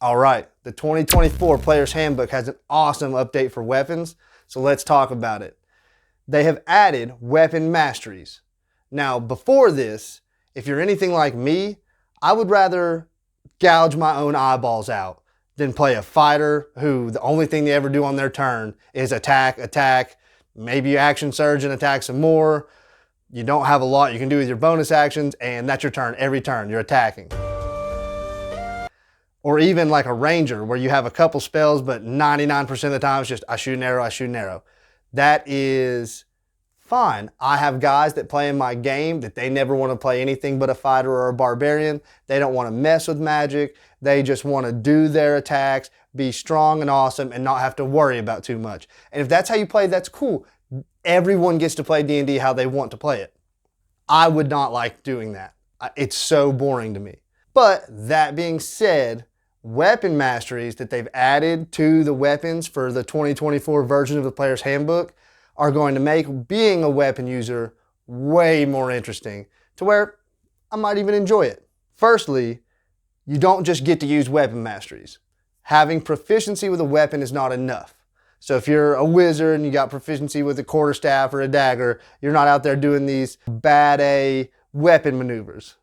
All right, the 2024 Player's Handbook has an awesome update for weapons, so let's talk about it. They have added weapon masteries. Now, before this, if you're anything like me, I would rather gouge my own eyeballs out than play a fighter who the only thing they ever do on their turn is attack, attack, maybe you action surge and attack some more. You don't have a lot you can do with your bonus actions, and that's your turn. Every turn, you're attacking. Or even like a ranger where you have a couple spells, but 99% of the time it's just I shoot an arrow, I shoot an arrow. That is fine. I have guys that play in my game that they never want to play anything but a fighter or a barbarian. They don't want to mess with magic. They just want to do their attacks, be strong and awesome, and not have to worry about too much. And if that's how you play, that's cool. Everyone gets to play D&D how they want to play it. I would not like doing that. It's so boring to me. But that being said, weapon masteries that they've added to the weapons for the 2024 version of the Player's Handbook are going to make being a weapon user way more interesting to where I might even enjoy it. Firstly, you don't just get to use weapon masteries. Having proficiency with a weapon is not enough. So if you're a wizard and you got proficiency with a quarterstaff or a dagger, you're not out there doing these bad A weapon maneuvers.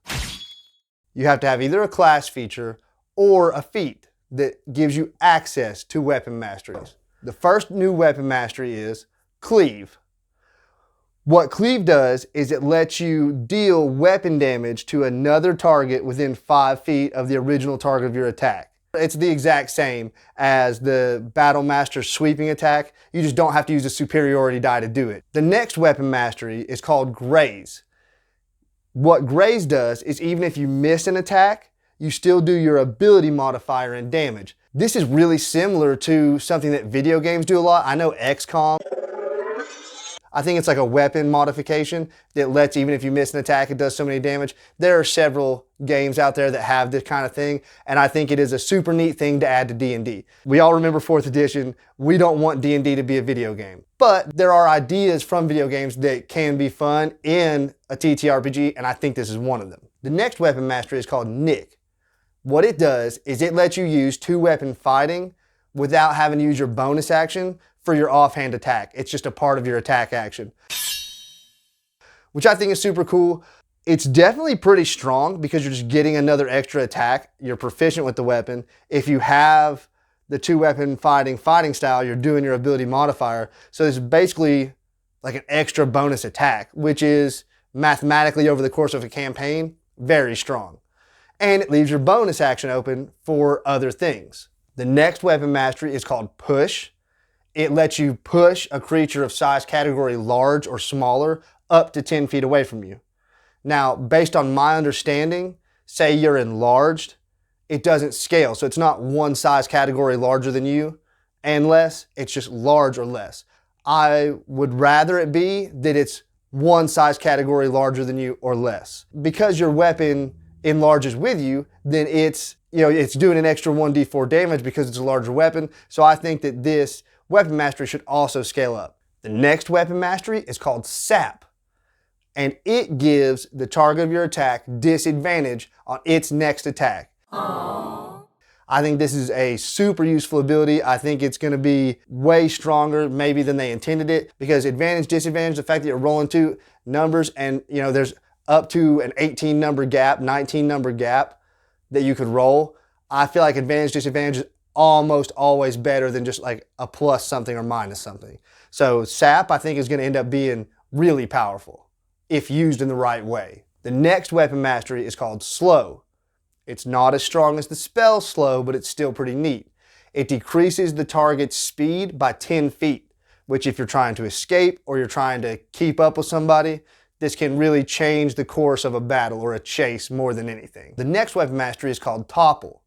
You have to have either a class feature or a feat that gives you access to weapon masteries. The first new weapon mastery is Cleave. What Cleave does is it lets you deal weapon damage to another target within 5 feet of the original target of your attack. It's the exact same as the Battle Master's sweeping attack. You just don't have to use a superiority die to do it. The next weapon mastery is called Graze. What Graze does is even if you miss an attack, you still do your ability modifier and damage. This is really similar to something that video games do a lot. I know XCOM. I think it's like a weapon modification that lets, even if you miss an attack, it does so many damage. There are several games out there that have this kind of thing, and I think it is a super neat thing to add to D&D. We all remember 4th edition. We don't want D&D to be a video game. But there are ideas from video games that can be fun in a TTRPG, and I think this is one of them. The next weapon mastery is called Nick. What it does is it lets you use 2-weapon fighting without having to use your bonus action for your offhand attack. It's just a part of your attack action, which I think is super cool. It's definitely pretty strong because you're just getting another extra attack. You're proficient with the weapon. If you have the 2-weapon fighting style, you're doing your ability modifier. So it's basically like an extra bonus attack, which is mathematically over the course of a campaign, very strong. And it leaves your bonus action open for other things. The next weapon mastery is called Push. It lets you push a creature of size category large or smaller up to 10 feet away from you. Now, based on my understanding, say you're enlarged, it doesn't scale. So it's not one size category larger than you and less, it's just large or less. I would rather it be that it's one size category larger than you or less. Because your weapon enlarges with you, then it's doing an extra 1d4 damage because it's a larger weapon. So I think that this weapon mastery should also scale up. The next weapon mastery is called Sap, and it gives the target of your attack disadvantage on its next attack. Aww. I think this is a super useful ability. I think it's going to be way stronger maybe than they intended it, because advantage, disadvantage, the fact that you're rolling 2 numbers and there's up to an 18 number gap, 19 number gap that you could roll. I feel like advantage, disadvantage is almost always better than just like a plus something or minus something. So Sap, I think, is going to end up being really powerful if used in the right way. The next weapon mastery is called Slow. It's not as strong as the spell Slow, but it's still pretty neat. It decreases the target's speed by 10 feet, which if you're trying to escape or you're trying to keep up with somebody, this can really change the course of a battle or a chase more than anything. The next weapon mastery is called Topple.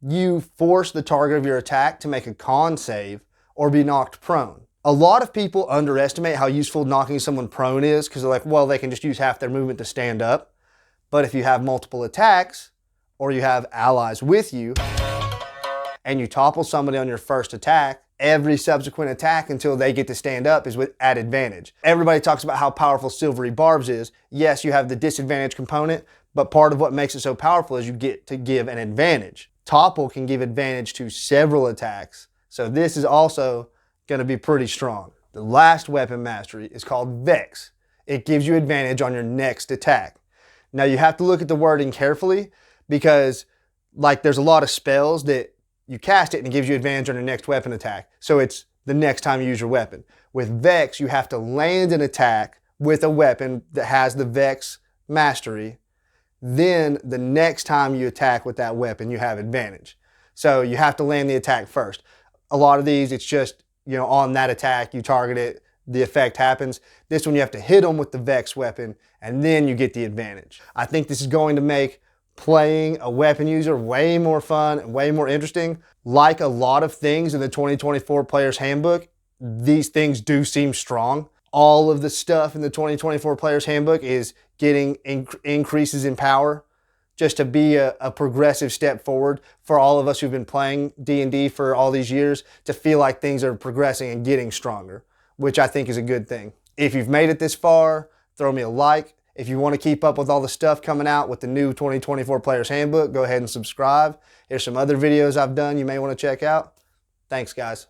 You force the target of your attack to make a con save or be knocked prone. A lot of people underestimate how useful knocking someone prone is because they're like, well, they can just use half their movement to stand up. But if you have multiple attacks or you have allies with you and you topple somebody on your first attack, every subsequent attack until they get to stand up is at advantage. Everybody talks about how powerful Silvery Barbs is. Yes, you have the disadvantage component, but part of what makes it so powerful is you get to give an advantage. Topple can give advantage to several attacks. So this is also going to be pretty strong. The last weapon mastery is called Vex. It gives you advantage on your next attack. Now you have to look at the wording carefully because like there's a lot of spells that you cast it and it gives you advantage on your next weapon attack. So it's the next time you use your weapon. With Vex, you have to land an attack with a weapon that has the Vex mastery. Then the next time you attack with that weapon, you have advantage. So you have to land the attack first. A lot of these, it's just, on that attack, you target it, the effect happens. This one, you have to hit them with the Vex weapon, and then you get the advantage. I think this is going to make playing a weapon user way more fun and way more interesting. Like a lot of things in the 2024 Player's Handbook, these things do seem strong. All of the stuff in the 2024 Player's Handbook is getting increases in power just to be a progressive step forward for all of us who've been playing D&D for all these years to feel like things are progressing and getting stronger, which I think is a good thing. If you've made it this far, throw me a like. If you want to keep up with all the stuff coming out with the new 2024 Player's Handbook, go ahead and subscribe. Here's some other videos I've done you may want to check out. Thanks, guys.